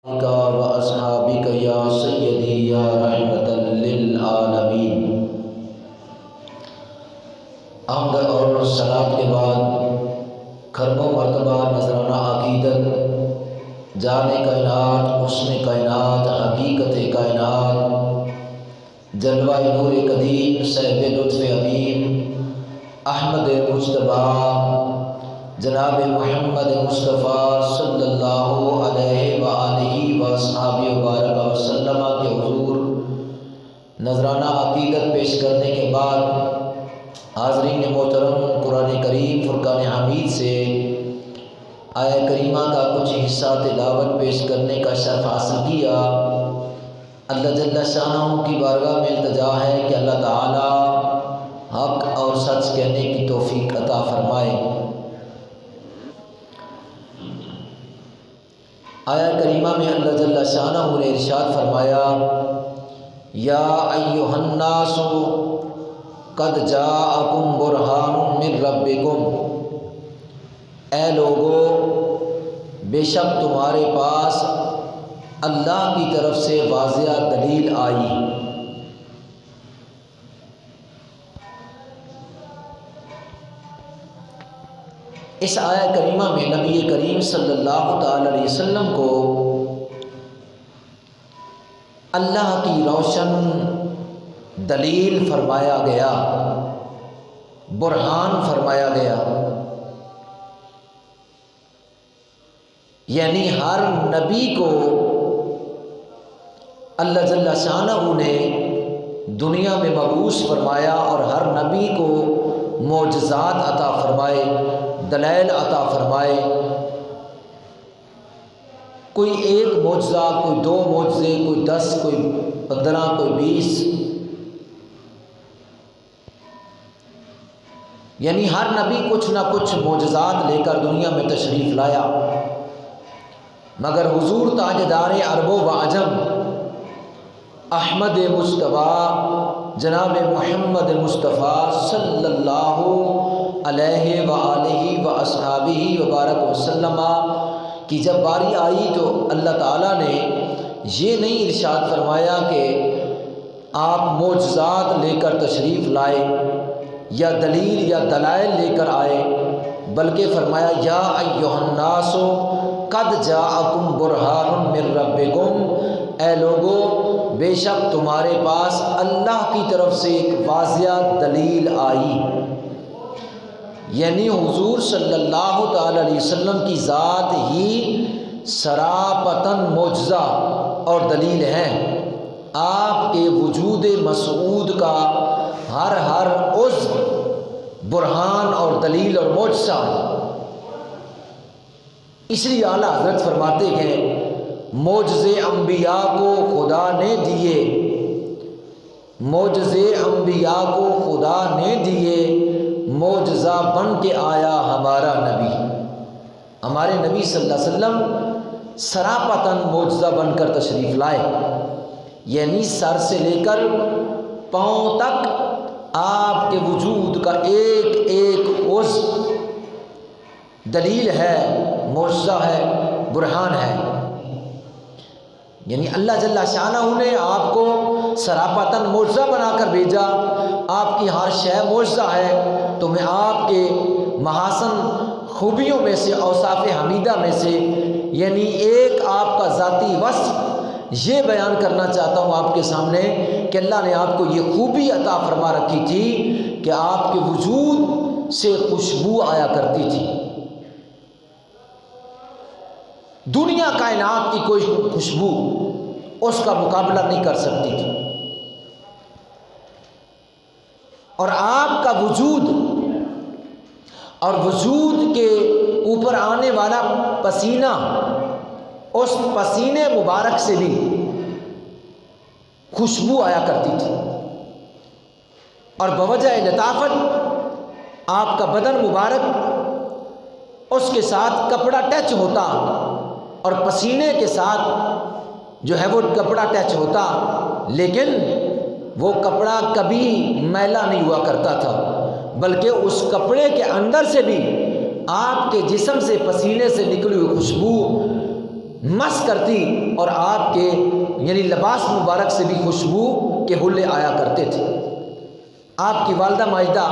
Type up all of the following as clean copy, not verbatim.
وأصحابك یا سیدی یا رحمتا للعالمین۔ حمد اور صلاۃ کے بعد کھربوں مرتبہ نذرانہ عقیدت جان کائنات، حسن کائنات، حقیقت کائنات، جلوہ نور قدیم، صاحب لطف امین، احمد مجتبیٰ جناب محمد مصطفیٰ صلی اللہ علیہ وآلہ وصحبہ وبارک وسلم کے حضور نذرانہ عقیدت پیش کرنے کے بعد حاضرین محترم، قرآن کریم فرقان حمید سے آیہ کریمہ کا کچھ حصہ تلاوت پیش کرنے کا شرف حاصل کیا۔ اللہ جل شانہ کی بارگاہ میں التجا ہے کہ اللہ تعالی حق اور سچ کہنے کی توفیق عطا فرمائے۔ آیہ کریمہ میں اللہ جل شانہ نے ارشاد فرمایا، یا ایھا الناس قد جاءکم برہان من ربکم، اے لوگو بے شک تمہارے پاس اللہ کی طرف سے واضح دلیل آئی۔ اس آیہ کریمہ میں نبی کریم صلی اللہ تعالی علیہ وسلم کو اللہ کی روشن دلیل فرمایا گیا، برہان فرمایا گیا، یعنی ہر نبی کو اللہ جل شانہ نے دنیا میں مبعوث فرمایا اور ہر نبی کو معجزات عطا فرمائے، دلائل عطا فرمائے۔ کوئی ایک معجزہ، کوئی دو معجزے، کوئی 10، کوئی 15، کوئی 20، یعنی ہر نبی کچھ نہ کچھ معجزات لے کر دنیا میں تشریف لایا، مگر حضور تاجدار عرب و عجم احمد مجتبیٰ جناب محمد مصطفیٰ صلی اللہ علیہ وآلہ وصحبہ وبارک وسلم کی جب باری آئی تو اللہ تعالیٰ نے یہ نہیں ارشاد فرمایا کہ آپ معجزات لے کر تشریف لائے یا دلیل یا دلائل لے کر آئے، بلکہ فرمایا یا ایھا الناس قد جاءکم برہان من ربکم، اے لوگو بے شک تمہارے پاس اللہ کی طرف سے ایک واضح دلیل آئی، یعنی حضور صلی اللہ تعالی علیہ وسلم کی ذات ہی سراپتاً معجزہ اور دلیل ہے۔ آپ کے وجود مسعود کا ہر عضو برہان اور دلیل اور معجزہ ہے۔ اس لیے اعلیٰ حضرت فرماتے ہیں معجزے انبیاء کو خدا نے دیے، معجزے انبیاء کو خدا نے دیے، معجزہ بن کے آیا ہمارا نبی۔ ہمارے نبی صلی اللہ علیہ وسلم سراپتاً معجزہ بن کر تشریف لائے، یعنی سر سے لے کر پاؤں تک آپ کے وجود کا ایک ایک عضو دلیل ہے، معجزہ ہے، برہان ہے۔ یعنی اللہ جل شانہ نے آپ کو سراپتاً معجزہ بنا کر بھیجا، آپ کی ہر شے معجزہ ہے، تو میں آپ کے محاسن خوبیوں میں سے، اوصاف حمیدہ میں سے، یعنی ایک آپ کا ذاتی وصف یہ بیان کرنا چاہتا ہوں آپ کے سامنے کہ اللہ نے آپ کو یہ خوبی عطا فرما رکھی تھی کہ آپ کے وجود سے خوشبو آیا کرتی تھی۔ دنیا کائنات کی کوئی خوشبو اس کا مقابلہ نہیں کر سکتی تھی، اور آپ کا وجود اور وجود کے اوپر آنے والا پسینہ، اس پسینے مبارک سے بھی خوشبو آیا کرتی تھی، اور بوجہ لطافت آپ کا بدن مبارک اس کے ساتھ کپڑا ٹچ ہوتا اور پسینے کے ساتھ جو ہے وہ کپڑا ٹچ ہوتا، لیکن وہ کپڑا کبھی میلا نہیں ہوا کرتا تھا، بلکہ اس کپڑے کے اندر سے بھی آپ کے جسم سے پسینے سے نکلی ہوئی خوشبو مس کرتی اور آپ کے یعنی لباس مبارک سے بھی خوشبو کے حلے آیا کرتے تھے۔ آپ کی والدہ ماجدہ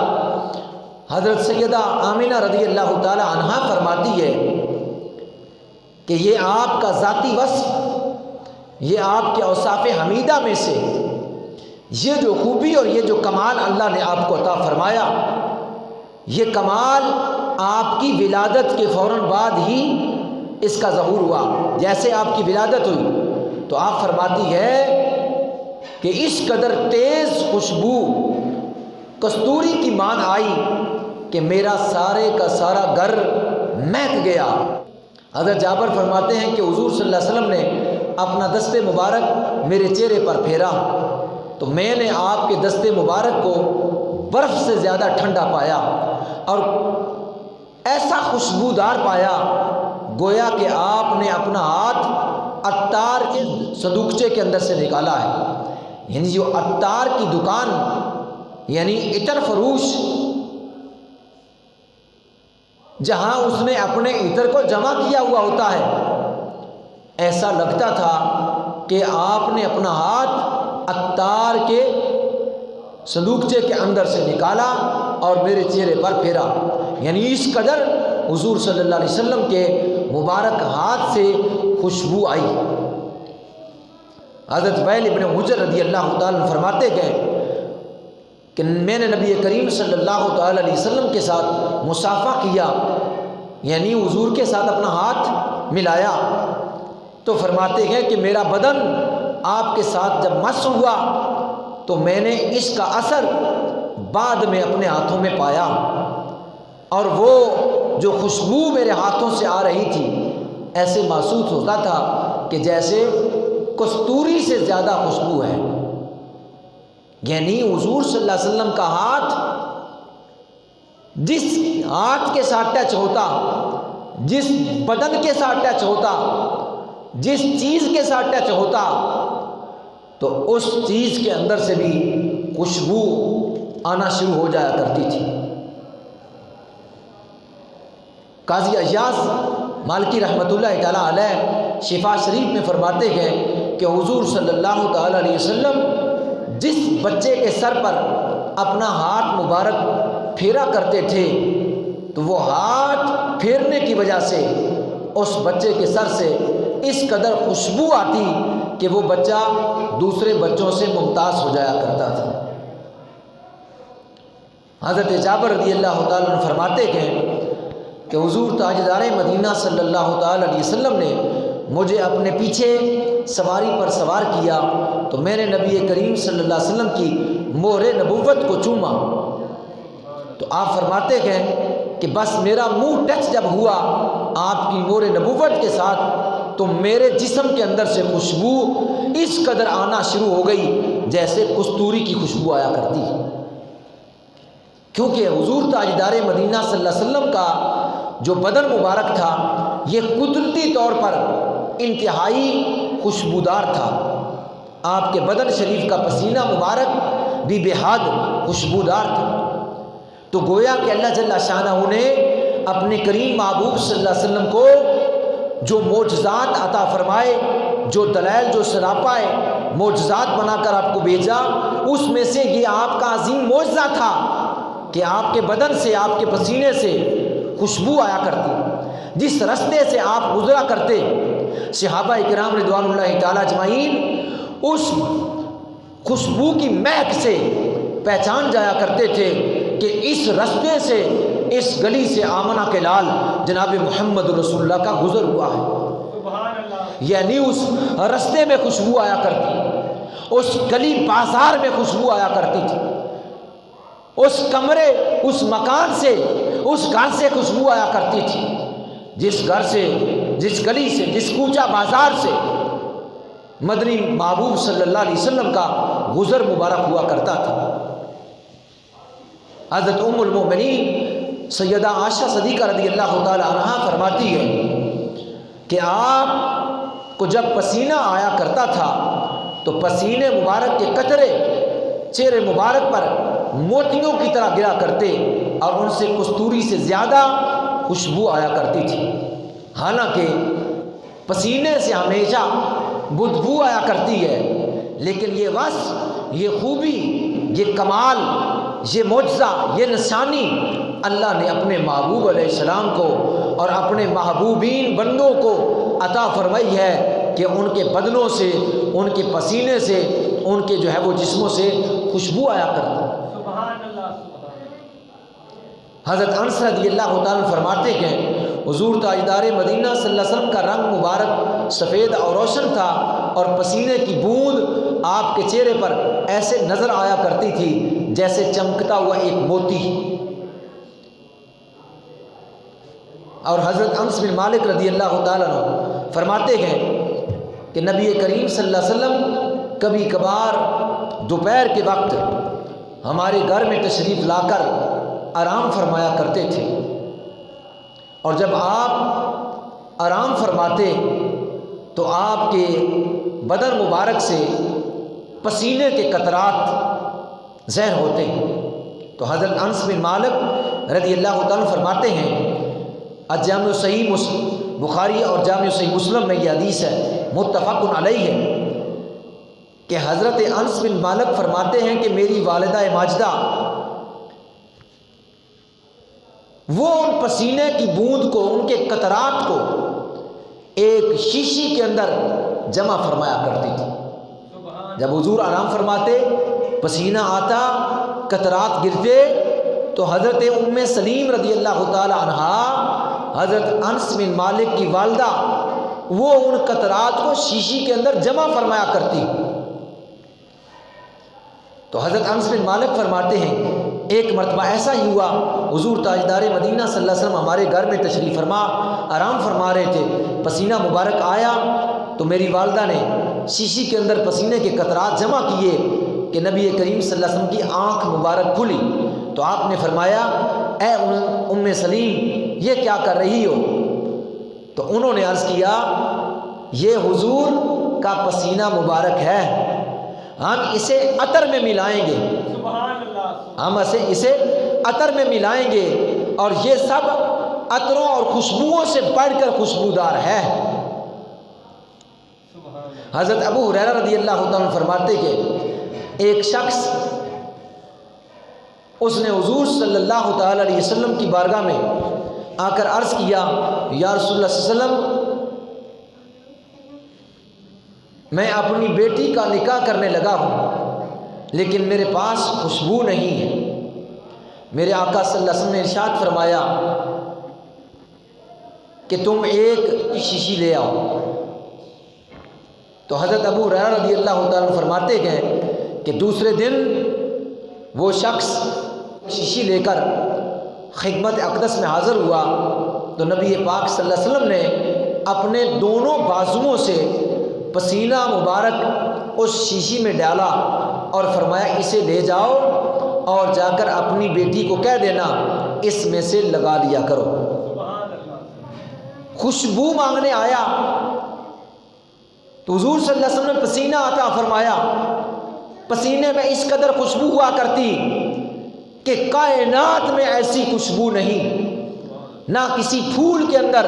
حضرت سیدہ آمنہ رضی اللہ تعالی عنہا فرماتی ہے کہ یہ آپ کا ذاتی وصف، یہ آپ کے اوصاف حمیدہ میں سے یہ جو خوبی اور یہ جو کمال اللہ نے آپ کو عطا فرمایا، یہ کمال آپ کی ولادت کے فوراً بعد ہی اس کا ظہور ہوا۔ جیسے آپ کی ولادت ہوئی تو آپ فرماتی ہے کہ اس قدر تیز خوشبو کستوری کی مان آئی کہ میرا سارے کا سارا گھر مہک گیا۔ حضرت جابر فرماتے ہیں کہ حضور صلی اللہ علیہ وسلم نے اپنا دست مبارک میرے چہرے پر پھیرا تو میں نے آپ کے دست مبارک کو برف سے زیادہ ٹھنڈا پایا اور ایسا خوشبودار پایا گویا کہ آپ نے اپنا ہاتھ عطار کے صندوقچے کے اندر سے نکالا ہے۔ یعنی جو عطار کی دکان یعنی عطر فروش جہاں اس نے اپنے عطر کو جمع کیا ہوا ہوتا ہے، ایسا لگتا تھا کہ آپ نے اپنا ہاتھ عطار کے صندوقچے کے اندر سے نکالا اور میرے چہرے پر پھیرا۔ یعنی اس قدر حضور صلی اللہ علیہ وسلم کے مبارک ہاتھ سے خوشبو آئی۔ حضرت وائل ابن حجر رضی اللہ تعالیٰ فرماتے گئے کہ میں نے نبی کریم صلی اللہ تعالیٰ علیہ وسلم کے ساتھ مصافحہ کیا، یعنی حضور کے ساتھ اپنا ہاتھ ملایا تو فرماتے ہیں کہ میرا بدن آپ کے ساتھ جب مس ہوا تو میں نے اس کا اثر بعد میں اپنے ہاتھوں میں پایا، اور وہ جو خوشبو میرے ہاتھوں سے آ رہی تھی ایسے محسوس ہوتا تھا کہ جیسے کستوری سے زیادہ خوشبو ہے۔ یعنی حضور صلی اللہ علیہ وسلم کا ہاتھ جس ہاتھ کے ساتھ ٹچ ہوتا، جس بدن کے ساتھ ٹچ ہوتا، جس چیز کے ساتھ ٹچ ہوتا تو اس چیز کے اندر سے بھی خوشبو آنا شروع ہو جایا کرتی تھی۔ قاضی عیاض مالکی رحمۃ اللہ تعالیٰ علیہ شفا شریف میں فرماتے ہیں کہ حضور صلی اللہ تعالیٰ علیہ وسلم جس بچے کے سر پر اپنا ہاتھ مبارک پھیرا کرتے تھے تو وہ ہاتھ پھیرنے کی وجہ سے اس بچے کے سر سے اس قدر خوشبو آتی کہ وہ بچہ دوسرے بچوں سے ممتاز ہو جایا کرتا تھا۔ حضرت جابر رضی اللہ تعالیٰ عنہ فرماتے ہیں کہ حضور تاجدار مدینہ صلی اللہ تعالیٰ علیہ وسلم نے مجھے اپنے پیچھے سواری پر سوار کیا تو میں نے نبی کریم صلی اللہ علیہ وسلم کی مہر نبوت کو چوما تو آپ فرماتے ہیں کہ بس میرا منہ ٹچ جب ہوا آپ کی مہر نبوت کے ساتھ تو میرے جسم کے اندر سے خوشبو اس قدر آنا شروع ہو گئی جیسے کستوری کی خوشبو آیا کرتی، کیونکہ حضور تاجدار مدینہ صلی اللہ علیہ وسلم کا جو بدن مبارک تھا یہ قدرتی طور پر انتہائی خوشبودار تھا۔ آپ کے بدن شریف کا پسینہ مبارک بھی بے حد خوشبودار تھا، تو گویا کہ اللہ جل شانہ نے اپنے کریم محبوب صلی اللہ علیہ وسلم کو جو معجزات عطا فرمائے، جو دلائل، جو سراپائے معجزات بنا کر آپ کو بھیجا، اس میں سے یہ آپ کا عظیم معجزہ تھا کہ آپ کے بدن سے، آپ کے پسینے سے خوشبو آیا کرتی۔ جس رستے سے آپ گزرا کرتے صحابہ کرام رضوان اللہ تعالیٰ اجمعین اس خوشبو کی مہک سے پہچان جایا کرتے تھے کہ اس رستے سے، اس گلی سے آمنہ کے لال جناب محمد رسول اللہ کا گزر ہوا ہے۔ یعنی اس رستے میں خوشبو آیا کرتی، اس گلی بازار میں خوشبو آیا کرتی تھی، اس کمرے، اس مکان سے، اس گھر سے خوشبو آیا کرتی تھی، جس گھر سے، جس گلی سے، جس کوچہ بازار سے مدنی محبوب صلی اللہ علیہ وسلم کا گزر مبارک ہوا کرتا تھا۔ حضرت ام المؤمنین سیدہ عائشہ صدیقہ رضی اللہ تعالی عنہا فرماتی ہے کہ آپ کو جب پسینہ آیا کرتا تھا تو پسینے مبارک کے قطرے چہرے مبارک پر موتیوں کی طرح گرا کرتے اور ان سے کستوری سے زیادہ خوشبو آیا کرتی تھی۔ حالانکہ پسینے سے ہمیشہ بدبو آیا کرتی ہے، لیکن یہ وصف، یہ خوبی، یہ کمال، یہ معجزہ، یہ نشانی اللہ نے اپنے محبوب علیہ السلام کو اور اپنے محبوبین بندوں کو عطا فرمائی ہے کہ ان کے بدنوں سے، ان کے پسینے سے، ان کے جو ہے وہ جسموں سے خوشبو آیا کرتی ہے۔ سبحان اللہ، سبحان حضرت انس رضی اللہ تعالیٰ فرماتے ہیں حضور تاجدار مدینہ صلی اللہ علیہ وسلم کا رنگ مبارک سفید اور روشن تھا، اور پسینے کی بوند آپ کے چہرے پر ایسے نظر آیا کرتی تھی جیسے چمکتا ہوا ایک موتی۔ اور حضرت انس بن مالک رضی اللہ تعالیٰ عنہ فرماتے ہیں کہ نبی کریم صلی اللہ علیہ وسلم کبھی کبھار دوپہر کے وقت ہمارے گھر میں تشریف لا کر آرام فرمایا کرتے تھے، اور جب آپ آرام فرماتے تو آپ کے بدن مبارک سے پسینے کے قطرات ظاہر ہوتے ہیں۔ تو حضرت انس بن مالک رضی اللہ تعالیٰ فرماتے ہیں، جامع صحیح بخاری اور جامع صحیح مسلم میں یہ حدیث ہے، متفق علیہ ہے، کہ حضرت انس بن مالک فرماتے ہیں کہ میری والدہ ماجدہ وہ ان پسینے کی بوند کو، ان کے قطرات کو ایک شیشی کے اندر جمع فرمایا کرتی تھی۔ جب حضور آرام فرماتے، پسینہ آتا، قطرات گرتے، تو حضرت ام سلیم رضی اللہ تعالی عنہا، حضرت انس بن مالک کی والدہ، وہ ان قطرات کو شیشی کے اندر جمع فرمایا کرتی۔ تو حضرت انس بن مالک فرماتے ہیں ایک مرتبہ ایسا ہی ہوا، حضور تاجدار مدینہ صلی اللہ علیہ وسلم ہمارے گھر میں تشریف فرما آرام فرما رہے تھے، پسینہ مبارک آیا تو میری والدہ نے شیشی کے اندر پسینے کے قطرات جمع کیے کہ نبی کریم صلی اللہ علیہ وسلم کی آنکھ مبارک کھلی، تو آپ نے فرمایا اے ام سلیم یہ کیا کر رہی ہو؟ تو انہوں نے عرض کیا یہ حضور کا پسینہ مبارک ہے، ہم اسے عطر میں ملائیں گے، ہم اسے عطر میں ملائیں گے، اور یہ سب عطروں اور خوشبوؤں سے بڑھ کر خوشبودار ہے۔ حضرت ابو ہریرہ رضی اللہ عنہ فرماتے کہ ایک شخص اس نے حضور صلی اللہ تعالی علیہ وسلم کی بارگاہ میں آ کر عرض کیا یا رسول اللہ صلی اللہ علیہ وسلم میں اپنی بیٹی کا نکاح کرنے لگا ہوں لیکن میرے پاس خوشبو نہیں ہے۔ میرے آقا صلی اللہ علیہ وسلم نے ارشاد فرمایا کہ تم ایک شیشی لے آؤ۔ تو حضرت ابو ہریرہ رضی اللہ تعالیٰ عنہ فرماتے ہیں کہ دوسرے دن وہ شخص شیشی لے کر خدمت اقدس میں حاضر ہوا تو نبی پاک صلی اللہ علیہ وسلم نے اپنے دونوں بازوؤں سے پسینہ مبارک اس شیشی میں ڈالا اور فرمایا اسے لے جاؤ اور جا کر اپنی بیٹی کو کہہ دینا اس میں سے لگا لیا کرو۔ خوشبو مانگنے آیا تو حضور صلی اللہ علیہ وسلم نے پسینہ عطا فرمایا، پسینے میں اس قدر خوشبو ہوا کرتی کہ کائنات میں ایسی خوشبو نہیں، نہ کسی پھول کے اندر،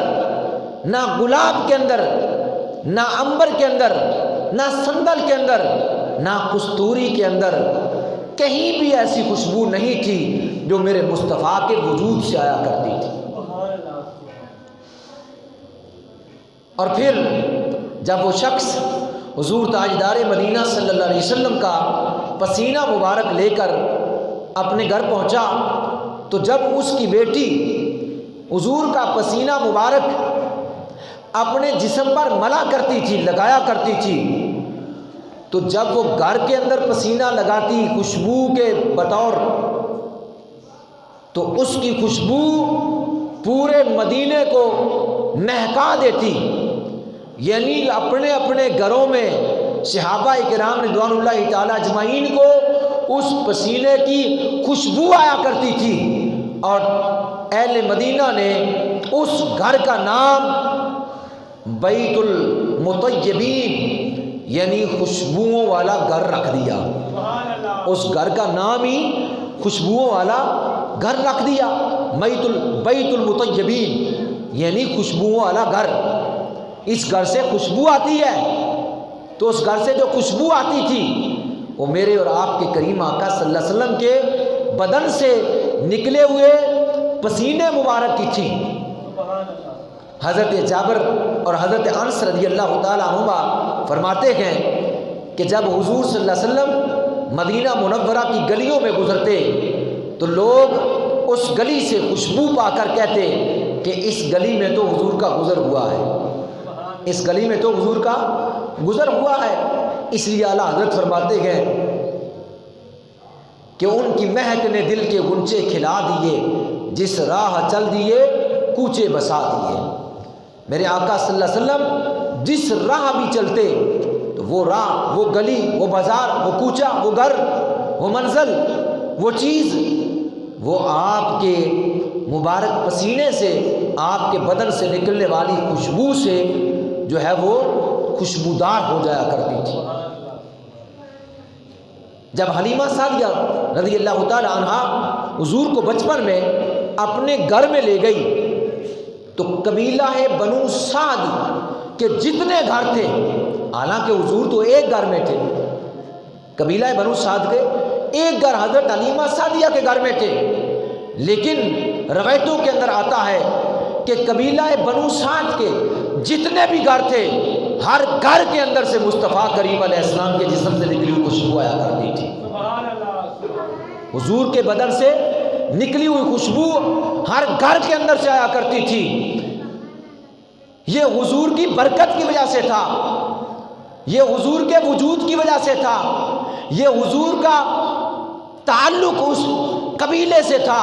نہ گلاب کے اندر، نہ عنبر کے اندر، نہ سندل کے اندر، نہ کستوری کے اندر، کہیں بھی ایسی خوشبو نہیں تھی جو میرے مصطفیٰ کے وجود سے آیا کرتی تھی۔ اور پھر جب وہ شخص حضور تاجدار مدینہ صلی اللہ علیہ وسلم کا پسینہ مبارک لے کر اپنے گھر پہنچا تو جب اس کی بیٹی حضور کا پسینہ مبارک اپنے جسم پر ملا کرتی تھی، لگایا کرتی تھی، تو جب وہ گھر کے اندر پسینہ لگاتی خوشبو کے بطور تو اس کی خوشبو پورے مدینے کو مہکا دیتی، یعنی اپنے اپنے گھروں میں صحابہ کرام رضوان اللہ تعالی اجمعین کو اس پسینے کی خوشبو آیا کرتی تھی، اور اہل مدینہ نے اس گھر کا نام بیت المطیبین یعنی خوشبوؤں والا گھر رکھ دیا۔ اس گھر کا نام ہی خوشبوؤں والا گھر رکھ دیا، بیت المطیبین یعنی خوشبوؤں والا گھر۔ اس گھر سے خوشبو آتی ہے، تو اس گھر سے جو خوشبو آتی تھی وہ میرے اور آپ کے کریم آقا صلی اللہ علیہ وسلم کے بدن سے نکلے ہوئے پسینے مبارک کی تھی۔ حضرت جابر اور حضرت انس رضی اللہ تعالیٰ عنہما فرماتے ہیں کہ جب حضور صلی اللہ علیہ وسلم مدینہ منورہ کی گلیوں میں گزرتے تو لوگ اس گلی سے خوشبو پا کر کہتے کہ اس گلی میں تو حضور کا گزر ہوا ہے، اس گلی میں تو حضور کا گزر ہوا ہے۔ اس لیے اعلیٰ حضرت فرماتے ہیں کہ ان کی مہک نے دل کے غنچے کھلا دیے، جس راہ چل دیے کوچے بسا دیے۔ میرے آقا صلی اللہ علیہ وسلم جس راہ بھی چلتے تو وہ راہ، وہ گلی، وہ بازار، وہ کوچہ، وہ گھر، وہ منزل، وہ چیز، وہ آپ کے مبارک پسینے سے، آپ کے بدن سے نکلنے والی خوشبو سے جو ہے وہ خوشبودار ہو جایا کرتی تھی۔ جب حلیمہ سعدیہ رضی اللہ تعالی عنہا حضور کو بچپن میں اپنے گھر میں لے گئی تو قبیلہ بنو سعد کے جتنے گھر تھے، حالانکہ حضور تو ایک گھر میں تھے، قبیلہ بنو سعد کے ایک گھر حضرت حلیمہ سعدیہ کے گھر میں تھے، لیکن روایتوں کے اندر آتا ہے کہ قبیلہ بنو سعد کے جتنے بھی گھر تھے، ہر گھر کے اندر سے مصطفیٰ کریم علیہ السلام کے جسم سے نکلی ہوئی خوشبو آیا کرتی تھی۔ حضور کے بدن سے نکلی ہوئی خوشبو ہر گھر کے اندر سے آیا کرتی تھی۔ یہ حضور کی برکت کی وجہ سے تھا، یہ حضور کے وجود کی وجہ سے تھا، یہ حضور کا تعلق اس قبیلے سے تھا،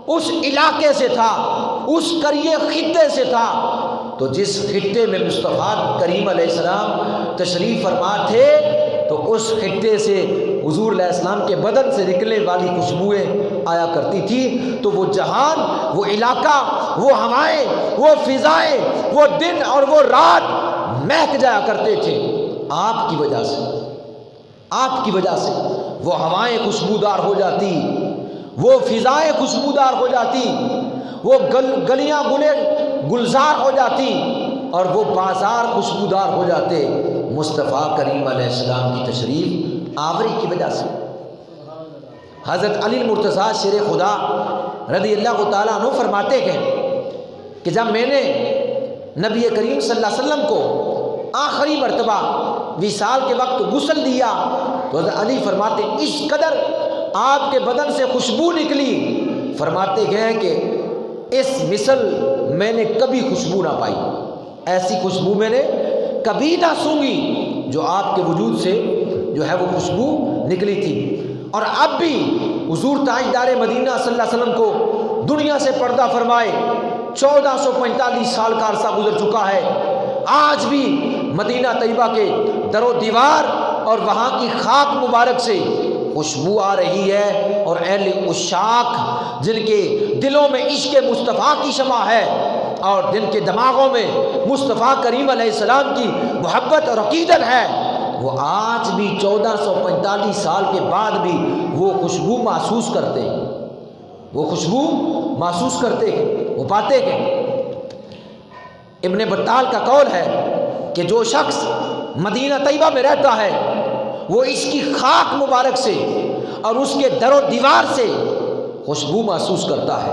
اس علاقے سے تھا، اس قریے خطے سے تھا۔ تو جس خطے میں مصطفیٰ کریم علیہ السلام تشریف فرما تھے تو اس خطے سے حضور علیہ السلام کے بدن سے نکلنے والی خوشبوئیں آیا کرتی تھی۔ تو وہ جہان، وہ علاقہ، وہ ہوائیں، وہ فضائیں، وہ دن اور وہ رات مہک جایا کرتے تھے آپ کی وجہ سے، آپ کی وجہ سے۔ وہ ہوائیں خوشبودار ہو جاتی، وہ فضائیں خوشبودار ہو جاتی، وہ گلیاں گلزار ہو جاتی، اور وہ بازار خوشبودار ہو جاتے مصطفیٰ کریم علیہ السلام کی تشریف آوری کی وجہ سے۔ حضرت علی مرتضیٰ شیر خدا رضی اللہ تعالیٰ عنہ فرماتے ہیں کہ جب میں نے نبی کریم صلی اللہ علیہ وسلم کو آخری مرتبہ وصال کے وقت غسل دیا تو حضرت علی فرماتے اس قدر آپ کے بدن سے خوشبو نکلی، فرماتے ہیں کہ اس مثل میں نے کبھی خوشبو نہ پائی، ایسی خوشبو میں نے کبھی نہ سونگی جو آپ کے وجود سے جو ہے وہ خوشبو نکلی تھی۔ اور اب بھی حضور تاجدار مدینہ صلی اللہ علیہ وسلم کو دنیا سے پردہ فرمائے 1445 سال کا عرصہ گزر چکا ہے، آج بھی مدینہ طیبہ کے در و دیوار اور وہاں کی خاک مبارک سے خوشبو آ رہی ہے، اور اہل عشاق جن کے دلوں میں عشق مصطفیٰ کی شمع ہے اور جن کے دماغوں میں مصطفیٰ کریم علیہ السلام کی محبت اور عقیدت ہے، وہ آج بھی 1445 سال کے بعد بھی وہ خوشبو محسوس کرتے ہیں، وہ خوشبو محسوس کرتے ہیں، وہ پاتے ہیں۔ ابن بطال کا قول ہے کہ جو شخص مدینہ طیبہ میں رہتا ہے وہ اس کی خاک مبارک سے اور اس کے در و دیوار سے خوشبو محسوس کرتا ہے،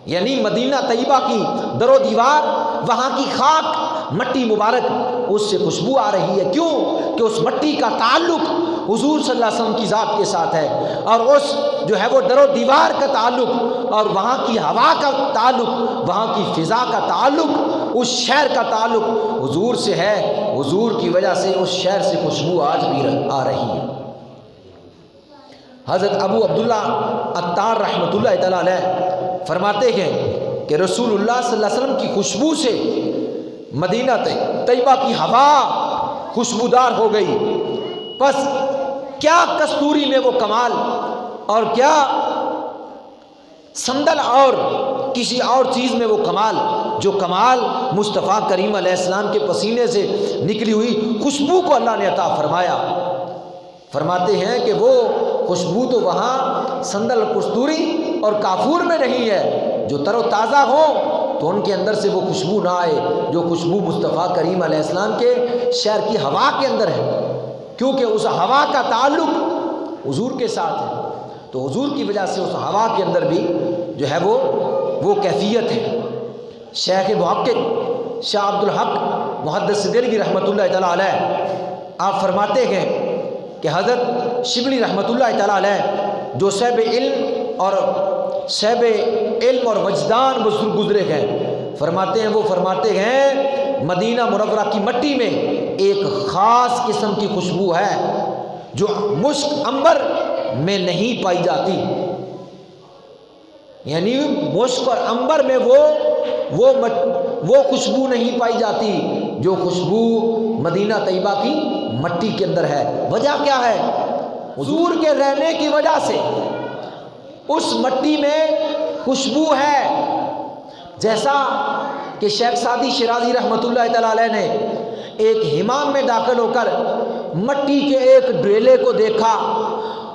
یعنی مدینہ طیبہ کی در و دیوار، وہاں کی خاک، مٹی مبارک، اس سے خوشبو آ رہی ہے۔ کیوں؟ کہ اس مٹی کا تعلق حضور صلی اللہ علیہ وسلم کی ذات کے ساتھ ہے، اور اس جو ہے وہ در و دیوار کا تعلق اور وہاں کی ہوا کا تعلق، وہاں کی فضا کا تعلق، اس شہر کا تعلق حضور سے ہے۔ حضور کی وجہ سے اس شہر سے خوشبو آج بھی آ رہی ہے۔ حضرت ابو عبداللہ عطار رحمۃ اللہ تعالیٰ علیہ فرماتے ہیں کہ رسول اللہ صلی اللہ علیہ وسلم کی خوشبو سے مدینہ طیبہ کی ہوا خوشبودار ہو گئی، بس کیا کستوری میں وہ کمال اور کیا سندل اور کسی اور چیز میں وہ کمال جو کمال مصطفیٰ کریم علیہ السلام کے پسینے سے نکلی ہوئی خوشبو کو اللہ نے عطا فرمایا۔ فرماتے ہیں کہ وہ خوشبو تو وہاں سندل کستوری اور کافور میں نہیں ہے، جو تر و تازہ ہو تو ان کے اندر سے وہ خوشبو نہ آئے جو خوشبو مصطفیٰ کریم علیہ السلام کے شہر کی ہوا کے اندر ہے، کیونکہ اس ہوا کا تعلق حضور کے ساتھ ہے، تو حضور کی وجہ سے اس ہوا کے اندر بھی جو ہے وہ کیفیت ہے۔ شیخ محقق شاہ عبد الحق محدث دہلوی رحمۃ اللہ تعالیٰ علیہ آپ فرماتے ہیں کہ حضرت شبلی رحمۃ اللہ تعالیٰ علیہ جو صاحب علم اور وجدان بزرگ گزرے ہیں، فرماتے ہیں مدینہ منورہ کی مٹی میں ایک خاص قسم کی خوشبو ہے جو مشک عنبر میں نہیں پائی جاتی، یعنی مشک اور عنبر میں وہ خوشبو نہیں پائی جاتی جو خوشبو مدینہ طیبہ کی مٹی کے اندر ہے۔ وجہ کیا ہے؟ حضور کے رہنے کی وجہ سے اس مٹی میں خوشبو ہے، جیسا کہ شیخ سعدی شیرازی رحمۃ اللہ تعالیٰ علیہ نے ایک حمام میں داخل ہو کر مٹی کے ایک ڈیلے کو دیکھا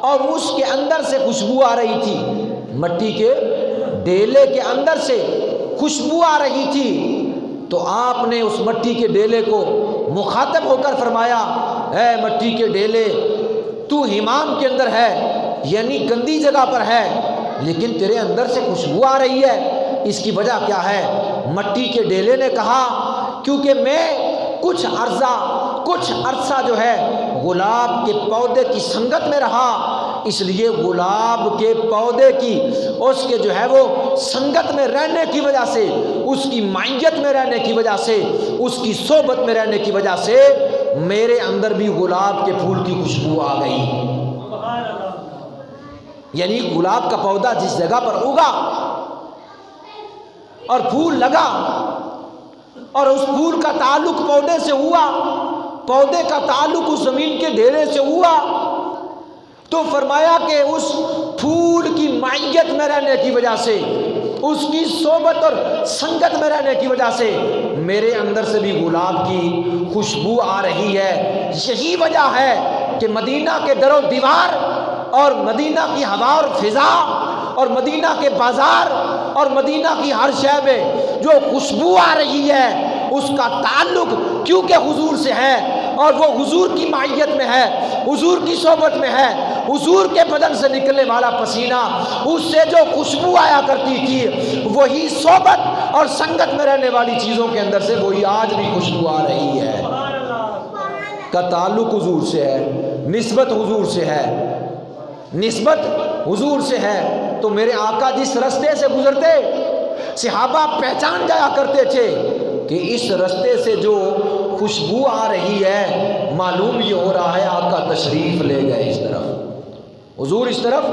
اور اس کے اندر سے خوشبو آ رہی تھی، مٹی کے ڈیلے کے اندر سے خوشبو آ رہی تھی، تو آپ نے اس مٹی کے ڈیلے کو مخاطب ہو کر فرمایا، اے مٹی کے ڈیلے، تو حمام کے اندر ہے، یعنی گندی جگہ پر ہے، لیکن تیرے اندر سے خوشبو آ رہی ہے، اس کی وجہ کیا ہے؟ مٹی کے ڈیلے نے کہا کیونکہ میں کچھ عرصہ جو ہے گلاب کے پودے کی سنگت میں رہا، اس لیے گلاب کے پودے کی اس کے جو ہے وہ سنگت میں رہنے کی وجہ سے، اس کی معیت میں رہنے کی وجہ سے، اس کی صحبت میں رہنے کی وجہ سے میرے اندر بھی گلاب کے پھول کی خوشبو آ گئی۔ یعنی گلاب کا پودا جس جگہ پر اگا اور پھول لگا اور اس پھول کا تعلق پودے سے ہوا، پودے کا تعلق اس زمین کے ڈھیرے سے ہوا، تو فرمایا کہ اس پھول کی معیت میں رہنے کی وجہ سے، اس کی صحبت اور سنگت میں رہنے کی وجہ سے میرے اندر سے بھی گلاب کی خوشبو آ رہی ہے۔ یہی وجہ ہے کہ مدینہ کے در و دیوار اور مدینہ کی ہوا اور فضا اور مدینہ کے بازار اور مدینہ کی ہر شے میں جو خوشبو آ رہی ہے اس کا تعلق کیونکہ حضور سے ہے، اور وہ حضور کی معیت میں ہے، حضور کی صحبت میں ہے، حضور کے بدن سے نکلنے والا پسینہ، اس سے جو خوشبو آیا کرتی تھی وہی صحبت اور سنگت میں رہنے والی چیزوں کے اندر سے وہی آج بھی خوشبو آ رہی ہے، کا تعلق حضور سے ہے، نسبت حضور سے ہے، نسبت حضور سے ہے۔ تو میرے آقا جس رستے سے گزرتے صحابہ پہچان جایا کرتے تھے کہ اس رستے سے جو خوشبو آ رہی ہے معلوم یہ ہو رہا ہے آقا تشریف لے گئے، اس طرف حضور اس طرف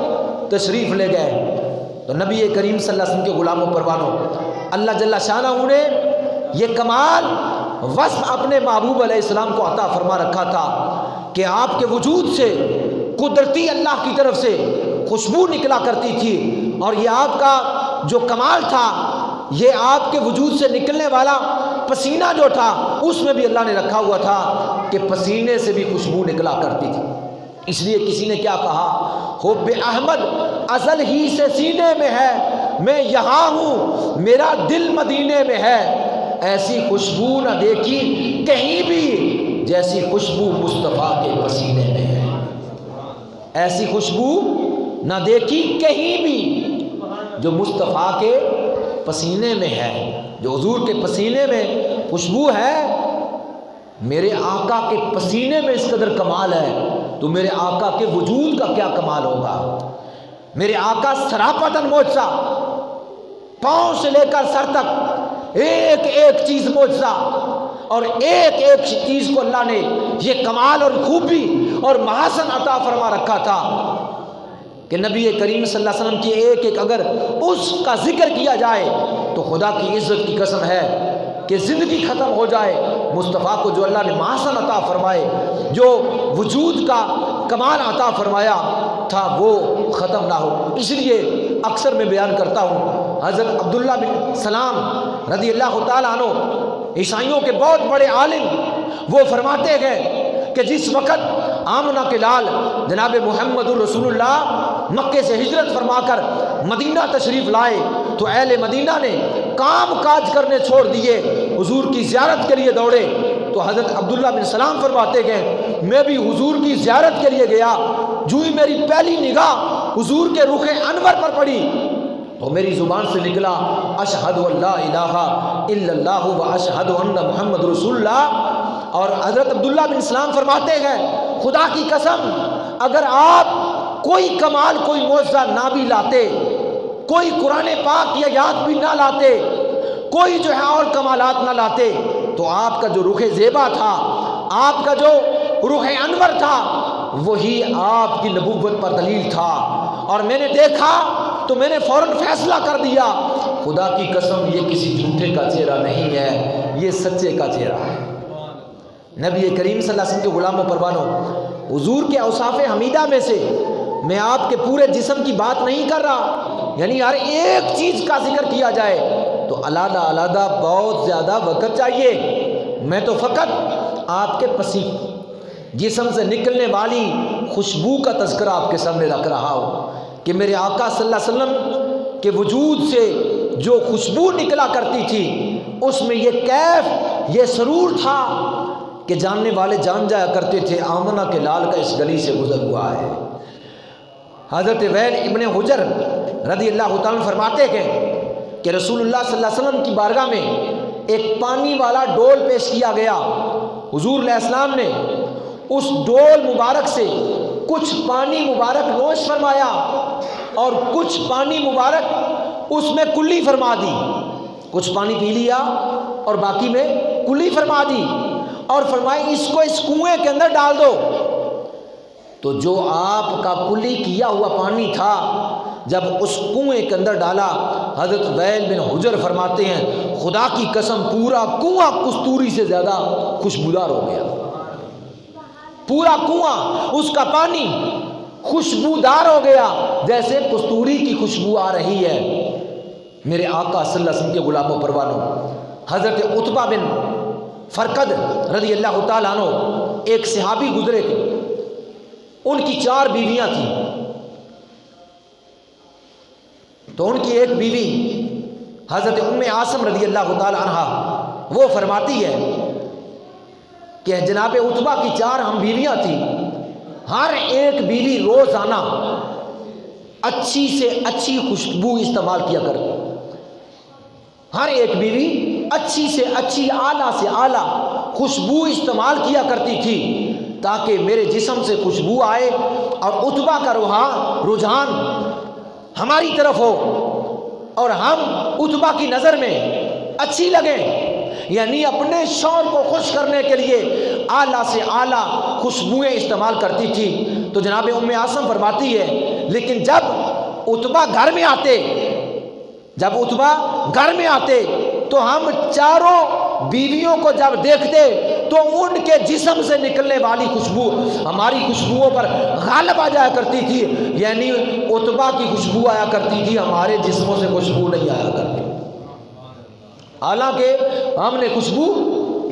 تشریف لے گئے۔ تو نبی کریم صلی اللہ علیہ وسلم کے غلاموں پروانوں، اللہ جل شانہ نے یہ کمال وصف اپنے محبوب علیہ السلام کو عطا فرما رکھا تھا کہ آپ کے وجود سے قدرتی اللہ کی طرف سے خوشبو نکلا کرتی تھی، اور یہ آپ کا جو کمال تھا، یہ آپ کے وجود سے نکلنے والا پسینہ جو تھا اس میں بھی اللہ نے رکھا ہوا تھا کہ پسینے سے بھی خوشبو نکلا کرتی تھی۔ اس لیے کسی نے کیا کہا، حب احمد ازل ہی سے سینے میں ہے، میں یہاں ہوں میرا دل مدینے میں ہے، ایسی خوشبو نہ دیکھی کہیں بھی جیسی خوشبو مصطفیٰ کے پسینے میں ہے، ایسی خوشبو نہ دیکھی کہیں بھی جو مصطفیٰ کے پسینے میں ہے، جو حضور کے پسینے میں خوشبو ہے۔ میرے آقا کے پسینے میں اس قدر کمال ہے تو میرے آقا کے وجود کا کیا کمال ہوگا۔ میرے آقا سراپتاً معجزہ، پاؤں سے لے کر سر تک ایک ایک چیز معجزہ، اور ایک ایک چیز کو اللہ نے یہ کمال اور خوبی اور محاسن عطا فرما رکھا تھا کہ نبی کریم صلی اللہ علیہ وسلم کی ایک ایک اگر اس کا ذکر کیا جائے تو خدا کی عزت کی قسم ہے کہ زندگی ختم ہو جائے، مصطفیٰ کو جو اللہ نے محاسن عطا فرمائے، جو وجود کا کمال عطا فرمایا تھا وہ ختم نہ ہو۔ اس لیے اکثر میں بیان کرتا ہوں، حضرت عبداللہ بن سلام رضی اللہ تعالیٰ عنہ عیسائیوں کے بہت بڑے عالم، وہ فرماتے ہیں کہ جس وقت آمنہ کے لال جناب محمد الرسول اللہ مکے سے ہجرت فرما کر مدینہ تشریف لائے تو اہل مدینہ نے کام کاج کرنے چھوڑ دیے، حضور کی زیارت کے لیے دوڑے۔ تو حضرت عبداللہ بن سلام فرماتے گئے میں بھی حضور کی زیارت کے لیے گیا، جو ہی میری پہلی نگاہ حضور کے رخ انور پر پڑی تو میری زبان سے نکلا اشہد ان لا الہ الا اللہ و اشہد ان محمد رسول اللہ۔ اور حضرت عبداللہ بن سلام فرماتے ہیں خدا کی قسم اگر آپ کوئی کمال کوئی معجزہ نہ بھی لاتے، کوئی قرآن پاک یا یاد بھی نہ لاتے، کوئی جو ہے اور کمالات نہ لاتے، تو آپ کا جو رخ زیبا تھا، آپ کا جو رخ انور تھا، وہی آپ کی نبوت پر دلیل تھا۔ اور میں نے دیکھا تو میں نے فوراً فیصلہ کر دیا خدا کی قسم یہ کسی جھوٹے کا چہرہ نہیں ہے، یہ سچے کا چہرہ ہے۔ نبی کریم صلی اللہ علیہ وسلم کے غلاموں پروانوں، حضور کے اوصاف حمیدہ میں سے میں آپ کے پورے جسم کی بات نہیں کر رہا، یعنی ہر ایک چیز کا ذکر کیا جائے تو علیحدہ علیحدہ بہت زیادہ وقت چاہیے۔ میں تو فقط آپ کے پسینے جسم سے نکلنے والی خوشبو کا تذکرہ آپ کے سامنے رکھ رہا ہوں کہ میرے آقا صلی اللہ علیہ وسلم کے وجود سے جو خوشبو نکلا کرتی تھی اس میں یہ کیف، یہ سرور تھا کہ جاننے والے جان جایا کرتے تھے آمنہ کے لال کا اس گلی سے گزر ہوا ہے۔ حضرت ویل ابن حجر رضی اللہ تعالیٰ عنہ فرماتے ہیں کہ رسول اللہ صلی اللہ علیہ وسلم کی بارگاہ میں ایک پانی والا ڈول پیش کیا گیا، حضور علیہ السلام نے اس ڈول مبارک سے کچھ پانی مبارک نوش فرمایا اور کچھ پانی مبارک اس میں کلی فرما دی، کچھ پانی پی لیا اور باقی میں کلی فرما دی اور فرمائی اس کو اس کنویں کے اندر ڈال دو۔ تو جو آپ کا کلی کیا ہوا پانی تھا جب اس کنویں کے اندر ڈالا، حضرت ویل بن حجر فرماتے ہیں خدا کی قسم پورا کنواں کستوری سے زیادہ خوشبودار ہو گیا، پورا کنواں اس کا پانی خوشبودار ہو گیا جیسے کستوری کی خوشبو آ رہی ہے۔ میرے آقا صلی اللہ علیہ وسلم کے غلاموں پروانوں، حضرت عتبہ بن فرقد رضی اللہ تعالیٰ عنہ ایک صحابی گزرے تھے، ان کی 4 بیویاں تھیں، تو ان کی ایک بیوی حضرت ام عاصم رضی اللہ تعالیٰ عنہ وہ فرماتی ہے کہ جناب عتبہ کی 4 ہم بیویاں تھیں، ہر ایک بیوی روزانہ اچھی سے اچھی خوشبو استعمال کیا کرتی، ہر ایک بیوی اچھی سے اچھی اعلیٰ سے اعلیٰ خوشبو استعمال کیا کرتی تھی تاکہ میرے جسم سے خوشبو آئے اور عتبہ کا رجحان ہماری طرف ہو اور ہم عتبہ کی نظر میں اچھی لگیں، یعنی اپنے شوہر کو خوش کرنے کے لیے اعلیٰ سے اعلیٰ خوشبوئیں استعمال کرتی تھی۔ تو جناب ام عاصم فرماتی ہے لیکن جب عتبہ گھر میں آتے تو ہم 4 بیویوں کو جب دیکھتے تو ان کے جسم سے نکلنے والی خوشبو ہماری خوشبوؤں پر غالب آ جایا کرتی تھی، یعنی عتبہ کی خوشبو آیا کرتی تھی، ہمارے جسموں سے خوشبو نہیں آیا کرتی، حالانکہ ہم نے خوشبو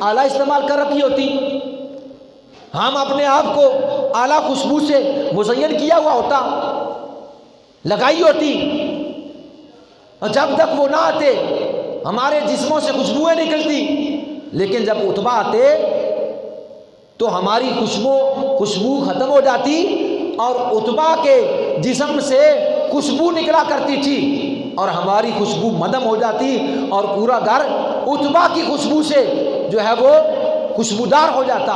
اعلیٰ استعمال کر رکھی ہوتی، ہم اپنے آپ کو اعلیٰ خوشبو سے مزین کیا ہوا ہوتا، لگائی ہوتی، اور جب تک وہ نہ آتے ہمارے جسموں سے خوشبوئیں نکلتی، لیکن جب عتبہ آتے تو ہماری خوشبو ختم ہو جاتی اور عتبہ کے جسم سے خوشبو نکلا کرتی تھی اور ہماری خوشبو مدم ہو جاتی اور پورا گھر عتبہ کی خوشبو سے جو ہے وہ خوشبودار ہو جاتا۔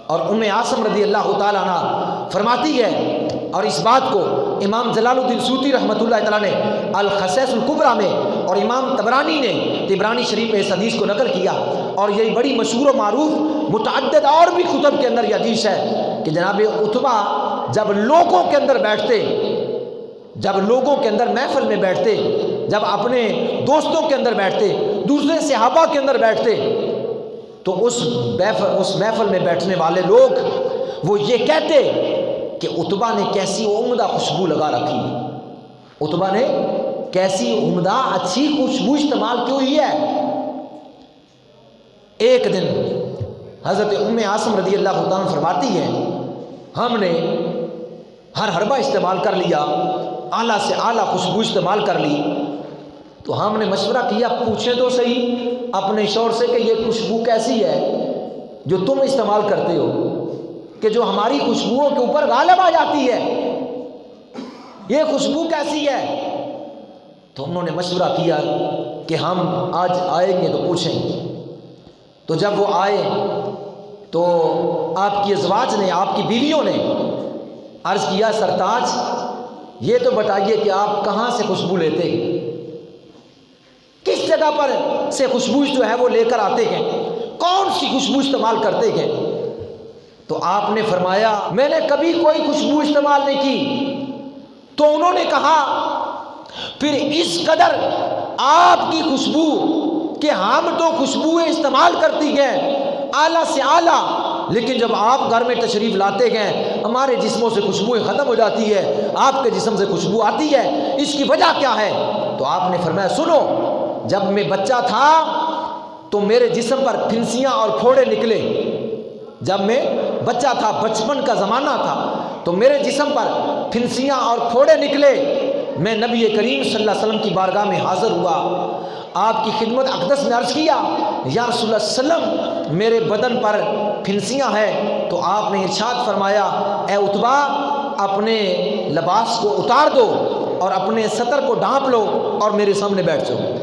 اور ام عاصم رضی اللہ تعالیٰ عنہ فرماتی ہے، اور اس بات کو امام جلال الدین سیوطی رحمۃ اللہ تعالیٰ نے الخصائص الکبریٰ میں اور امام طبرانی نے طبرانی شریف میں اس حدیث کو نقل کیا، اور یہ بڑی مشہور و معروف متعدد اور بھی کتب کے اندر یہ حدیث ہے کہ جناب عتبہ جب لوگوں کے اندر بیٹھتے، جب لوگوں کے اندر محفل میں بیٹھتے، جب اپنے دوستوں کے اندر بیٹھتے، دوسرے صحابہ کے اندر بیٹھتے، تو اس محفل میں بیٹھنے والے لوگ وہ یہ کہتے کہ عتبہ نے کیسی عمدہ خوشبو لگا رکھی، عتبہ نے کیسی عمدہ اچھی خوشبو استعمال کی ہوئی ہے۔ ایک دن حضرت ام عاصم رضی اللہ تعالیٰ فرماتی ہے ہم نے ہر حربہ استعمال کر لیا، اعلیٰ سے اعلیٰ خوشبو استعمال کر لی، تو ہم نے مشورہ کیا پوچھیں تو صحیح اپنے شوہر سے کہ یہ خوشبو کیسی ہے جو تم استعمال کرتے ہو کہ جو ہماری خوشبوؤں کے اوپر غالب آ جاتی ہے، یہ خوشبو کیسی ہے؟ تو انہوں نے مشورہ کیا کہ ہم آج آئیں گے تو پوچھیں گے۔ تو جب وہ آئے تو آپ کی ازواج نے، آپ کی بیویوں نے عرض کیا سرتاج یہ تو بتائیے کہ آپ کہاں سے خوشبو لیتے ہیں، کس جگہ پر سے خوشبو جو ہے وہ لے کر آتے ہیں، کون سی خوشبو استعمال کرتے ہیں؟ تو آپ نے فرمایا میں نے کبھی کوئی خوشبو استعمال نہیں کی۔ تو انہوں نے کہا پھر اس قدر آپ کی خوشبو کہ ہم تو خوشبوئیں استعمال کرتی ہیں اعلیٰ سے اعلیٰ، لیکن جب آپ گھر میں تشریف لاتے ہیں ہمارے جسموں سے خوشبوئیں ختم ہو جاتی ہے، آپ کے جسم سے خوشبو آتی ہے، اس کی وجہ کیا ہے؟ تو آپ نے فرمایا سنو، جب میں بچہ تھا تو میرے جسم پر پھنسیاں اور پھوڑے نکلے، جب میں بچہ تھا بچپن کا زمانہ تھا تو میرے جسم پر پھنسیاں اور پھوڑے نکلے، میں نبی کریم صلی اللہ علیہ وسلم کی بارگاہ میں حاضر ہوا، آپ کی خدمت اقدس میں عرض کیا یا رسول اللہ صلی اللہ علیہ وسلم میرے بدن پر پھنسیاں ہیں، تو آپ نے ارشاد فرمایا اے عتبہ اپنے لباس کو اتار دو اور اپنے سطر کو ڈھانپ لو اور میرے سامنے بیٹھ جاؤ۔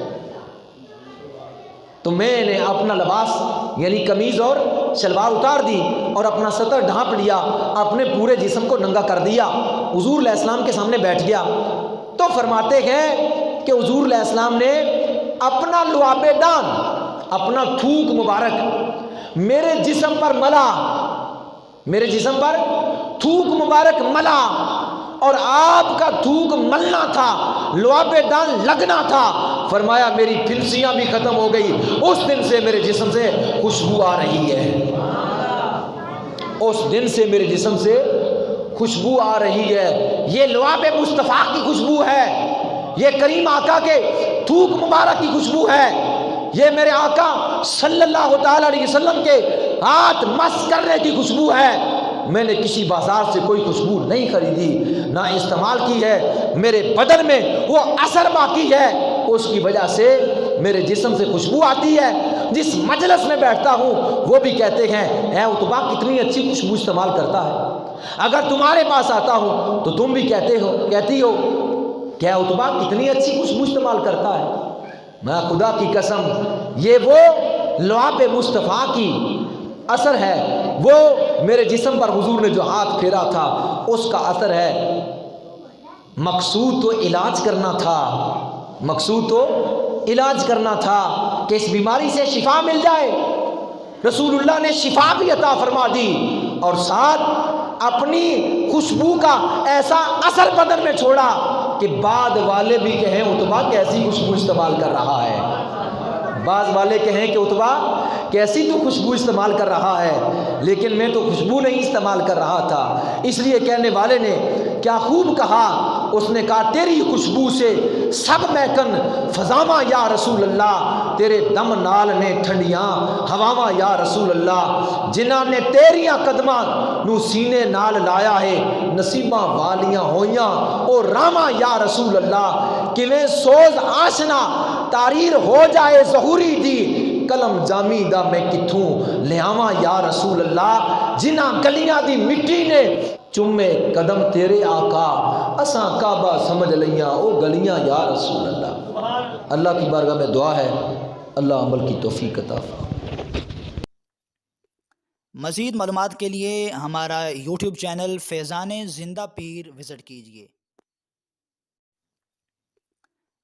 تو میں نے اپنا لباس یعنی قمیض اور شلوار اتار دی اور اپنا سطر ڈھانپ لیا، اپنے پورے جسم کو ننگا کر دیا، حضور علیہ السلام کے سامنے بیٹھ گیا۔ تو فرماتے ہیں کہ حضور علیہ السلام نے اپنا لعاب دان، اپنا تھوک مبارک میرے جسم پر ملا، میرے جسم پر تھوک مبارک ملا، اور آپ کا تھوک ملنا تھا، لعاب دان لگنا تھا، فرمایا میری پھنسیاں بھی ختم ہو گئی، اس دن سے میرے جسم سے خوشبو آ رہی ہے، اس دن سے میرے جسم سے خوشبو آ رہی ہے۔ یہ لعاب مصطفیٰ کی خوشبو ہے، یہ کریم آقا کے تھوک مبارک کی خوشبو ہے، یہ میرے آقا صلی اللہ تعالی علیہ وسلم کے ہاتھ مس کرنے کی خوشبو ہے۔ میں نے کسی بازار سے کوئی خوشبو نہیں خریدی، نہ استعمال کی ہے، میرے بدن میں وہ اثر باقی ہے، اس کی وجہ سے میرے جسم سے خوشبو آتی ہے۔ جس مجلس میں بیٹھتا ہوں وہ بھی کہتے ہیں اے عتبہ کتنی اچھی خوشبو استعمال کرتا ہے، اگر تمہارے پاس آتا ہوں تو تم بھی کہتی ہو کہ اے عتبہ کتنی اچھی خوشبو استعمال کرتا ہے۔ میں خدا کی قسم یہ وہ لعاب مصطفیٰ کی اثر ہے، وہ میرے جسم پر حضور نے جو ہاتھ پھیرا تھا اس کا اثر ہے۔ مقصود تو علاج کرنا تھا، مقصود تو علاج کرنا تھا کہ اس بیماری سے شفا مل جائے، رسول اللہ نے شفا بھی عطا فرما دی، اور ساتھ اپنی خوشبو کا ایسا اثر بدن میں چھوڑا کہ بعد والے بھی کہیں عتبہ کیسی خوشبو استعمال کر رہا ہے، بعض والے کہیں کہ عتبہ کیسی تو خوشبو استعمال کر رہا ہے، لیکن میں تو خوشبو نہیں استعمال کر رہا تھا۔ اس لیے کہنے والے نے کیا خوب کہا، اس نے کہا تیری خوشبو سے سب مہکن فضاواں یا رسول اللہ، تیرے دم نال نے ٹھنڈیاں ہواواں یا رسول اللہ، جنہاں نے تیریاں قدماں نو سینے نال لایا ہے، نصیباں والیاں ہویاں او راواں یا رسول اللہ، کیویں سوز آشنا تاریر ہو جائے ظہوری دی، کلم جامی دا میں کتھوں لیاواں یا رسول اللہ، جنہاں گلیاں دی مٹی نے چمے قدم تیرے آقا، اساں کعبہ سمجھ لیاں او گلیاں یا رسول اللہ۔ اللہ کی بارگاہ میں دعا ہے اللہ عمل کی توفیق عطا فرمائے۔ مزید معلومات کے لیے ہمارا یوٹیوب چینل فیضان زندہ پیر وزٹ کیجیے۔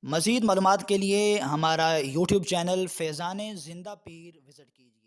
مزید معلومات کے لیے ہمارا یوٹیوب چینل فیضان زندہ پیر وزٹ کیجیے۔